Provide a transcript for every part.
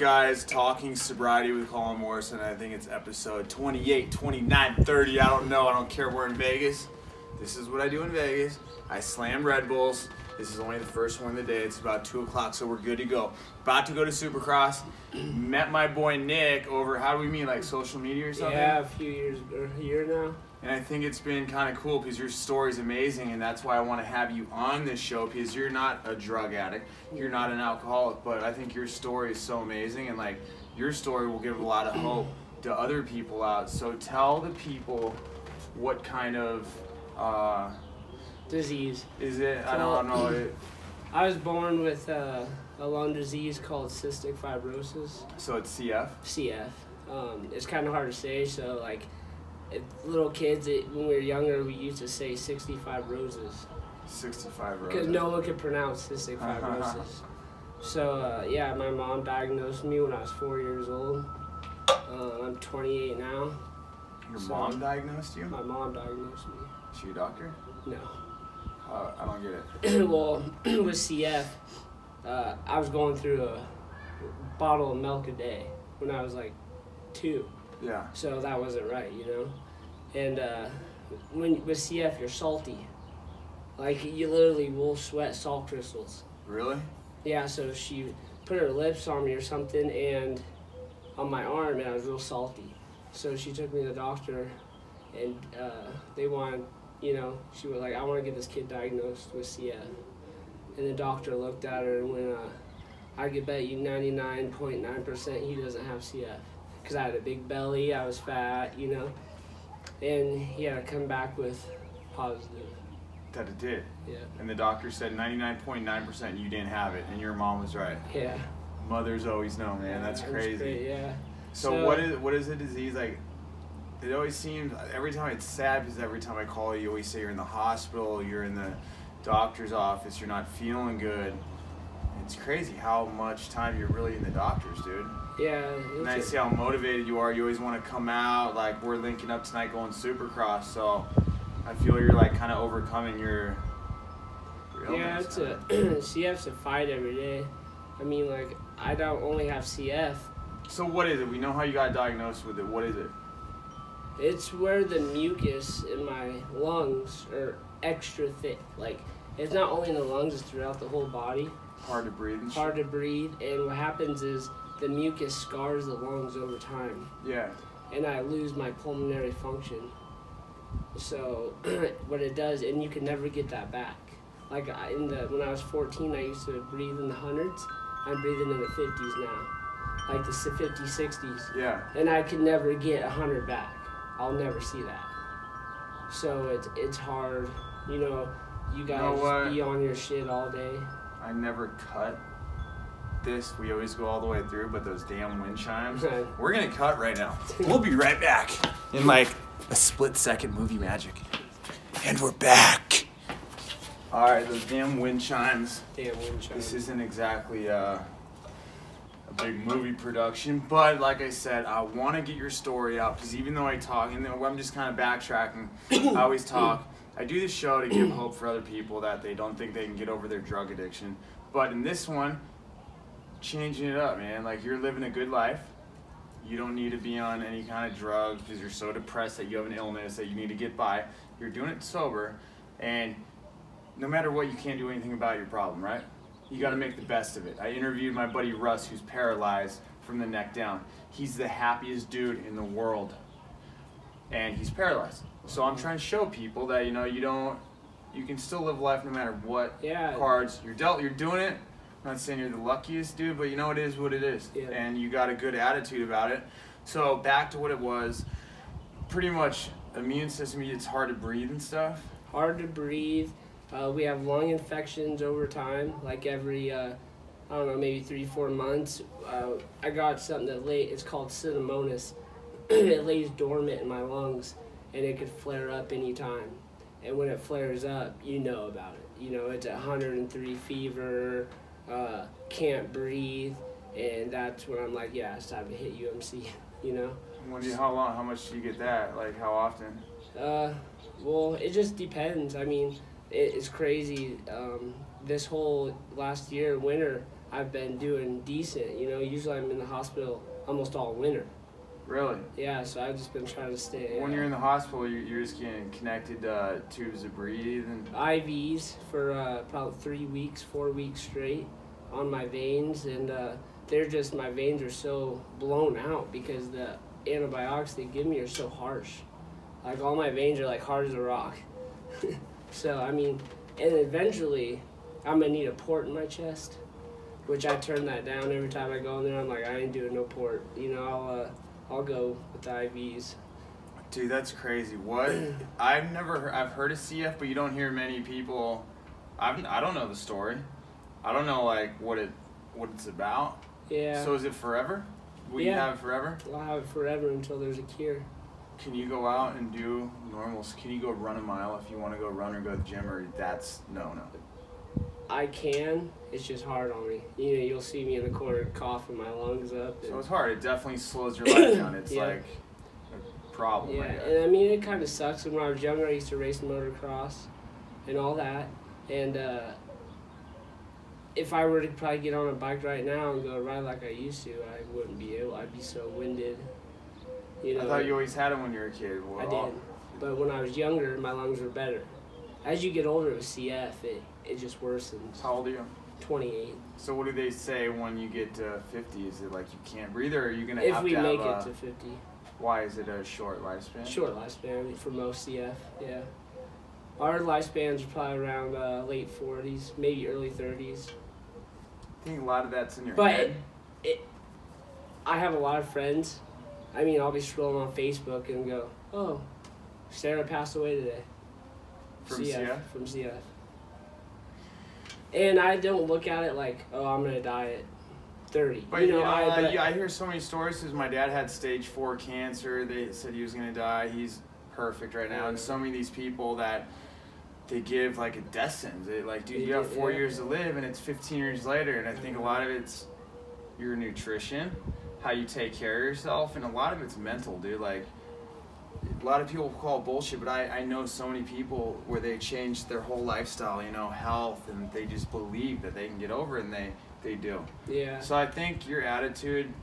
guys? Talking Sobriety with Colin Morrison. I think it's episode 28, 29, 30. I don't know. I don't care. We're in Vegas. This is what I do in Vegas. I slam Red Bulls. This is only the first one of the day. It's about 2 o'clock, so we're good to go. About to go to Supercross. Met my boy Nick over, how do we meet, like social media or something? Yeah, a year now. And I think it's been kind of cool because your story's amazing, and that's why I want to have you on this show, because you're not a drug addict, you're not an alcoholic, but I think your story is so amazing, and like your story will give a lot of hope to other people out. So tell the people what kind of disease is it? I don't know. I was born with a lung disease called cystic fibrosis. So it's CF? CF. It's kind of hard to say, so like little kids, when we were younger, we used to say 65 roses. 65 roses. Because no one could pronounce cystic fibrosis. So, yeah, my mom diagnosed me when I was 4 years old. I'm 28 now. Your mom diagnosed you? My mom diagnosed me. Is she a doctor? No. I don't get it. Well, with CF, I was going through a bottle of milk a day when I was like 2. Yeah. So that wasn't right, you know? And with CF, you're salty. Like, you literally will sweat salt crystals. Really? Yeah, so she put her lips on me or something, and on my arm, and I was real salty. So she took me to the doctor, and they wanted, you know, she was like, I want to get this kid diagnosed with CF. And the doctor looked at her and went, I could bet you 99.9% he doesn't have CF. Because I had a big belly, I was fat, you know. And he had to come back with positive. That it did? Yeah. And the doctor said 99.9% you didn't have it, and your mom was right. Yeah. Mothers always know, man. That's crazy. Great, yeah. So what is the disease like? It always seems, every time it's sad because every time I call you always say you're in the hospital, you're in the doctor's office, you're not feeling good. It's crazy how much time you're really in the doctor's, dude. Yeah. And I see how motivated you are. You always want to come out. Like, we're linking up tonight going Supercross, so I feel you're like kind of overcoming your illness. Yeah, CF's a fight every day. I mean, like, I don't only have CF. So what is it? We know how you got diagnosed with it. What is it? It's where the mucus in my lungs are extra thick. Like, it's not only in the lungs, it's throughout the whole body. Hard to breathe and shit? Hard to breathe, and what happens is the mucus scars the lungs over time. Yeah. And I lose my pulmonary function. So what it does, and you can never get that back. Like when I was 14, I used to breathe in the hundreds. I'm breathing in the 50s now, like the 50s, 60s. Yeah. And I could never get 100 back. I'll never see that. So it's hard. You know, you gotta be on your shit all day. I never cut this. We always go all the way through, but those damn wind chimes. We're gonna cut right now. We'll be right back in like a split-second movie magic. And we're back. All right, those damn wind chimes. Damn wind chimes. This isn't exactly a big movie production, but like I said, I want to get your story out because even though I talk, and I'm just kind of backtracking, I always talk. I do this show to give hope for other people that they don't think they can get over their drug addiction. But in this one, changing it up, man. Like, you're living a good life. You don't need to be on any kind of drugs because you're so depressed that you have an illness that you need to get by. You're doing it sober, and no matter what, you can't do anything about your problem, right? You got to make the best of it. I interviewed my buddy Russ, who's paralyzed from the neck down. He's the happiest dude in the world, and he's paralyzed. So I'm trying to show people that, you know, you can still live life no matter what cards you're dealt. You're doing it. I'm not saying you're the luckiest dude, but you know it is what it is. Yeah. And you got a good attitude about it. So back to what it was, pretty much immune system, it's hard to breathe and stuff. Hard to breathe. We have lung infections over time, like every, I don't know, maybe 3-4 months. I got something that it's called Pseudomonas. It lays dormant in my lungs, and it could flare up anytime. And when it flares up, you know about it. You know, it's 103 fever, can't breathe, and that's when I'm like, yeah, it's time to hit UMC, you know? How much do you get that? Like, how often? Well, it just depends. I mean, it's crazy. This whole last year, winter, I've been doing decent. You know, usually I'm in the hospital almost all winter. Really? Yeah, so I've just been trying to stay. When you're in the hospital, you're just getting connected tubes to breathe and IVs for probably 3 weeks, 4 weeks straight on my veins, and my veins are so blown out because the antibiotics they give me are so harsh. Like all my veins are like hard as a rock. So I mean, and eventually I'm gonna need a port in my chest, which I turn that down every time I go in there. I'm like, I ain't doing no port. You know, I'll go with the IVs. Dude, that's crazy. What? I've heard of CF, but you don't hear many people. I don't know the story. I don't know like what it's about. Yeah. So is it forever? Will you have it forever? I'll have it forever until there's a cure. Can you go out and do normals? Can you go run a mile if you want to go run or go to the gym, or that's no? I can. It's just hard on me. You know, you'll see me in the corner coughing my lungs up. So it's hard. It definitely slows your life down. It's like a problem. Yeah, and I mean, it kind of sucks. When I was younger, I used to race motocross and all that. And if I were to probably get on a bike right now and go ride like I used to, I wouldn't be able. I'd be so winded. You know, I thought you always had them when you were a kid. Well, I did. But when I was younger, my lungs were better. As you get older with CF, it just worsens. How old are you? 28. So what do they say when you get to 50? Is it like you can't breathe, or are you going to if have we to make have it to 50. Why is it a short lifespan? Short lifespan for most CF, yeah. Our lifespans are probably around late 40s, maybe early 30s. I think a lot of that's in your head. But I have a lot of friends. I mean, I'll be scrolling on Facebook and go, oh, Sarah passed away today. From CF? From CF. And I don't look at it like, oh, I'm going to die at 30. But I hear so many stories because my dad had stage 4 cancer. They said he was going to die. He's perfect right now. And so many of these people that they give like a death sentence. Like, dude, you have 4 years to live and it's 15 years later. And I think a lot of it's your nutrition, how you take care of yourself, and a lot of it's mental, dude. Like, a lot of people call it bullshit, but I know so many people where they change their whole lifestyle, you know, health, and they just believe that they can get over it, and they do. Yeah. So I think your attitude,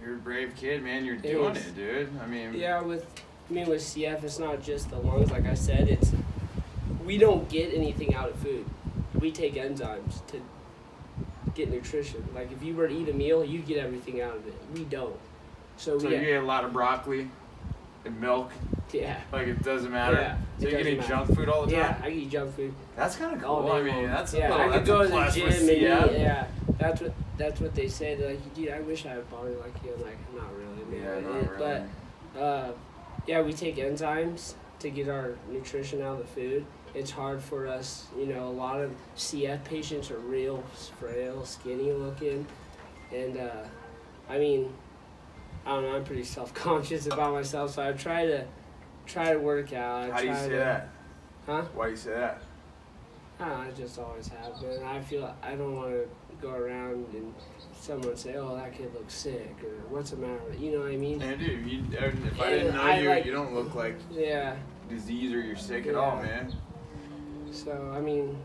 you're a brave kid, man. You're doing it, dude. I mean. Yeah, with CF, it's not just the lungs. Like I said, we don't get anything out of food. We take enzymes to get nutrition. Like if you were to eat a meal, you get everything out of it. We don't. So you get a lot of broccoli and milk. Yeah. Like it doesn't matter. Yeah. So you eat junk food all the time? Yeah, I eat junk food. That's kind of cool. I mean, that's I could go to the gym and eat. Yeah. That's what they say. They're like, dude, I wish I had a body like you. I'm like, not really, man. Yeah, not really. But yeah, we take enzymes to get our nutrition out of the food. It's hard for us, you know, a lot of CF patients are real frail, skinny looking. And, I mean, I don't know, I'm pretty self-conscious about myself, so I try to work out. How do you say that? Huh? Why do you say that? I just always have been. I feel I don't want to go around and someone say, oh, that kid looks sick, or what's the matter? You know what I mean? And dude, if I didn't know you, you don't look like disease or you're sick at all, man. So, I mean,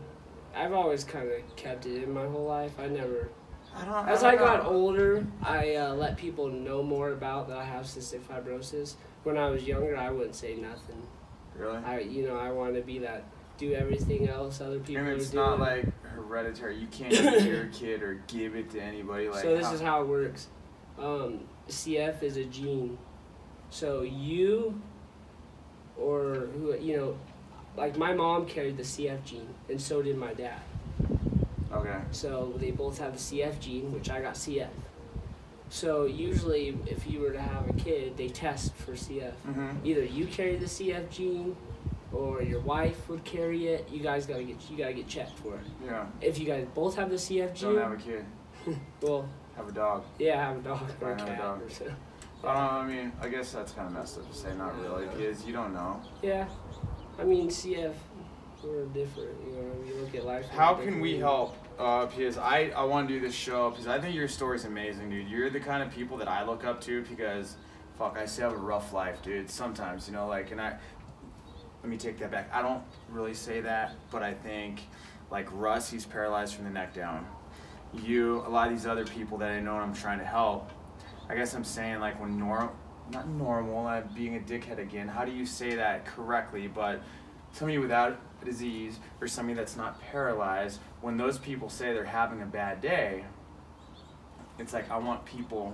I've always kind of kept it in my whole life. As I I got older, I let people know more about that I have cystic fibrosis. When I was younger, I wouldn't say nothing. Really? I wanted to be that, do everything else other people and are it's doing. not like hereditary. You can't give it to your kid or give it to anybody. Like, so this is how it works. CF is a gene. So you or who, you know, like my mom carried the CF gene, and so did my dad. Okay. So they both have the CF gene, which I got CF. So usually, if you were to have a kid, they test for CF. Mm-hmm. Either you carry the CF gene, or your wife would carry it. You guys gotta get checked for it. Yeah. If you guys both have the CF gene, don't have a kid. well, have a dog. Yeah, have a dog or a have cat. A dog. Or so. I mean, I guess that's kind of messed up to say. Not really, because you don't know. Yeah. I mean, CF, we're different, you know, we look at life. How can we help? Because I want to do this show because I think your story's amazing, dude. You're the kind of people that I look up to because, fuck, I still have a rough life, dude. Sometimes, you know, like, let me take that back. I don't really say that, but I think, like Russ, he's paralyzed from the neck down. you, a lot of these other people that I know and I'm trying to help. I guess I'm saying like when not normal, I'm being a dickhead again. How do you say that correctly? But somebody without a disease or somebody that's not paralyzed, when those people say they're having a bad day, it's like I want people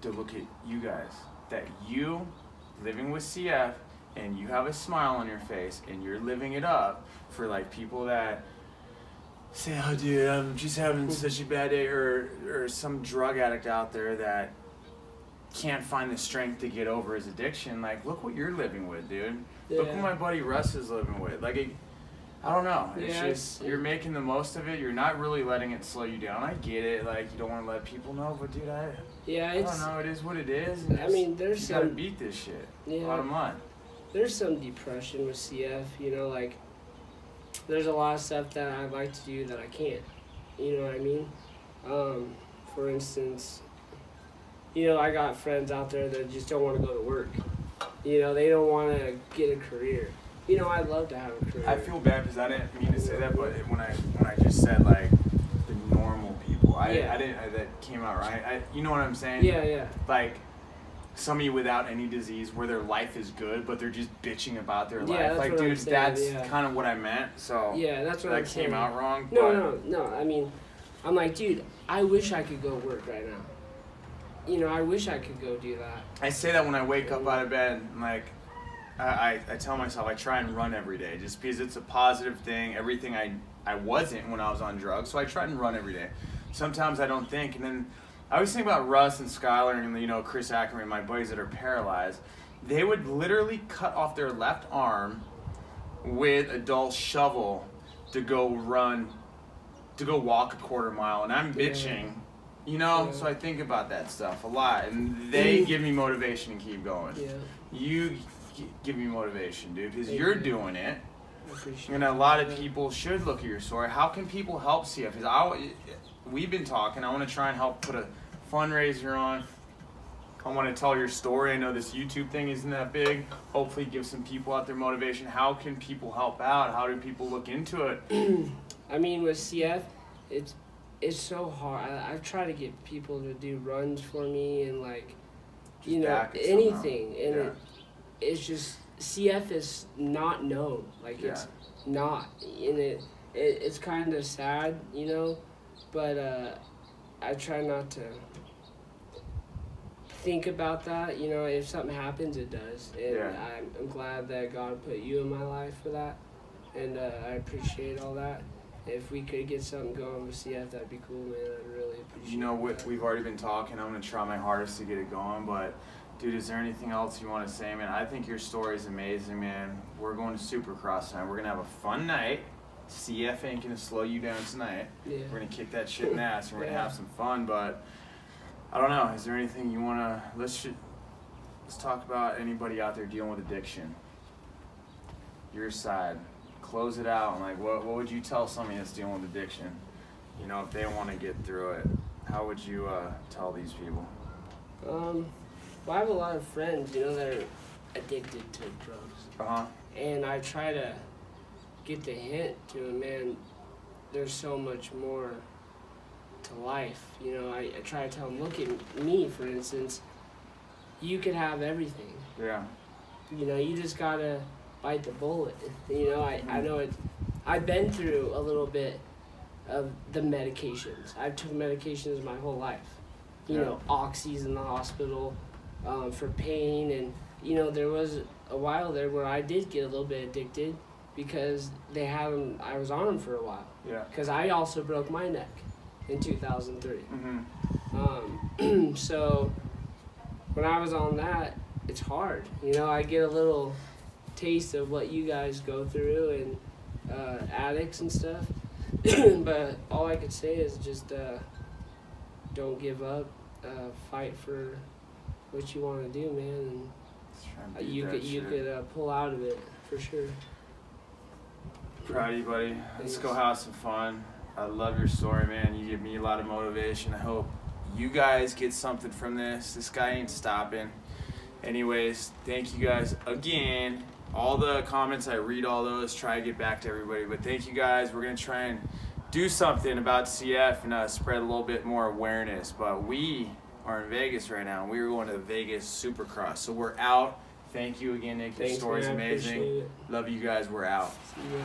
to look at you guys, that you living with CF and you have a smile on your face and you're living it up for like people that say, oh dude, I'm just having such a bad day, or some drug addict out there that can't find the strength to get over his addiction. Like, look what you're living with, dude. Yeah. Look what my buddy Russ is living with. Like, I don't know. It's just, you're making the most of it. You're not really letting it slow you down. I get it. Like, you don't want to let people know, but dude, I don't know. It is what it is. And I mean, there's you gotta beat this shit. Yeah. Bottom line. There's some depression with CF, you know, like, there's a lot of stuff that I'd like to do that I can't. You know what I mean? For instance, you know, I got friends out there that just don't want to go to work. You know, they don't want to get a career. You know, I'd love to have a career. I feel bad because I didn't mean to say that, but when I just said like the normal people, I didn't. That came out right. You know what I'm saying? Yeah. Like somebody without any disease, where their life is good, but they're just bitching about their life. That's like, what dude, that's kind of what I meant. So yeah, that's what that I'm saying. came out wrong. No. I mean, I'm like, dude, I wish I could go work right now. You know, I wish I could go do that. I say that when I wake up out of bed, and like, I tell myself I try and run every day just because it's a positive thing. Everything I wasn't when I was on drugs, so I try and run every day. Sometimes I don't think, and then I always think about Russ and Skylar and, you know, Chris Ackerman, my buddies that are paralyzed. They would literally cut off their left arm with a dull shovel to go walk a quarter mile, and I'm bitching. You know, so I think about that stuff a lot, and they give me motivation to keep going. Yeah. You give me motivation, dude, because you're doing it. And a lot of people should look at your story. How can people help CF? Because we've been talking. I want to try and help put a fundraiser on. I want to tell your story. I know this YouTube thing isn't that big. Hopefully give some people out there motivation. How can people help out? How do people look into it? I mean, with CF, it's so hard. I've tried to get people to do runs for me and, like, you know, anything. And it's just, CF is not known. Like, it's not. And it's kind of sad, you know, but I try not to think about that. You know, if something happens, it does. And I'm glad that God put you in my life for that. And I appreciate all that. If we could get something going with CF, that'd be cool, man. I'd really appreciate it. You know, we've already been talking. I'm going to try my hardest to get it going. But, dude, is there anything else you want to say, man? I think your story is amazing, man. We're going to Supercross tonight. We're going to have a fun night. CF ain't going to slow you down tonight. Yeah. We're going to kick that shit in the ass, and we're going to have some fun. But, I don't know. Is there anything you want to... Let's talk about anybody out there dealing with addiction. Your side. Close it out, and like, what would you tell somebody that's dealing with addiction? You know, if they want to get through it, how would you tell these people? Well, I have a lot of friends, you know, that are addicted to drugs. And I try to get the hint to them, man, there's so much more to life. You know, I try to tell them, look at me, for instance. You could have everything. Yeah. You know, you just gotta bite the bullet. You know, I know it. I've been through a little bit of the medications. I've took medications my whole life. You know, oxys in the hospital for pain, and you know, there was a while there where I did get a little bit addicted because they had them. I was on them for a while. Yeah. Because I also broke my neck in 2003. So when I was on that, it's hard. You know, I get a little taste of what you guys go through and addicts and stuff. But all I could say is just don't give up. Fight for what you want to do, man. And you could pull out of it for sure. Proud of you, buddy. Let's go have some fun. I love your story, man. You give me a lot of motivation. I hope you guys get something from this. This guy ain't stopping. Anyways, thank you guys again. All the comments, I read all those, try to get back to everybody. But thank you guys. We're going to try and do something about CF and spread a little bit more awareness. But we are in Vegas right now. We are going to the Vegas Supercross. So we're out. Thank you again, Nick. Your story's amazing. Love you guys. We're out. See you.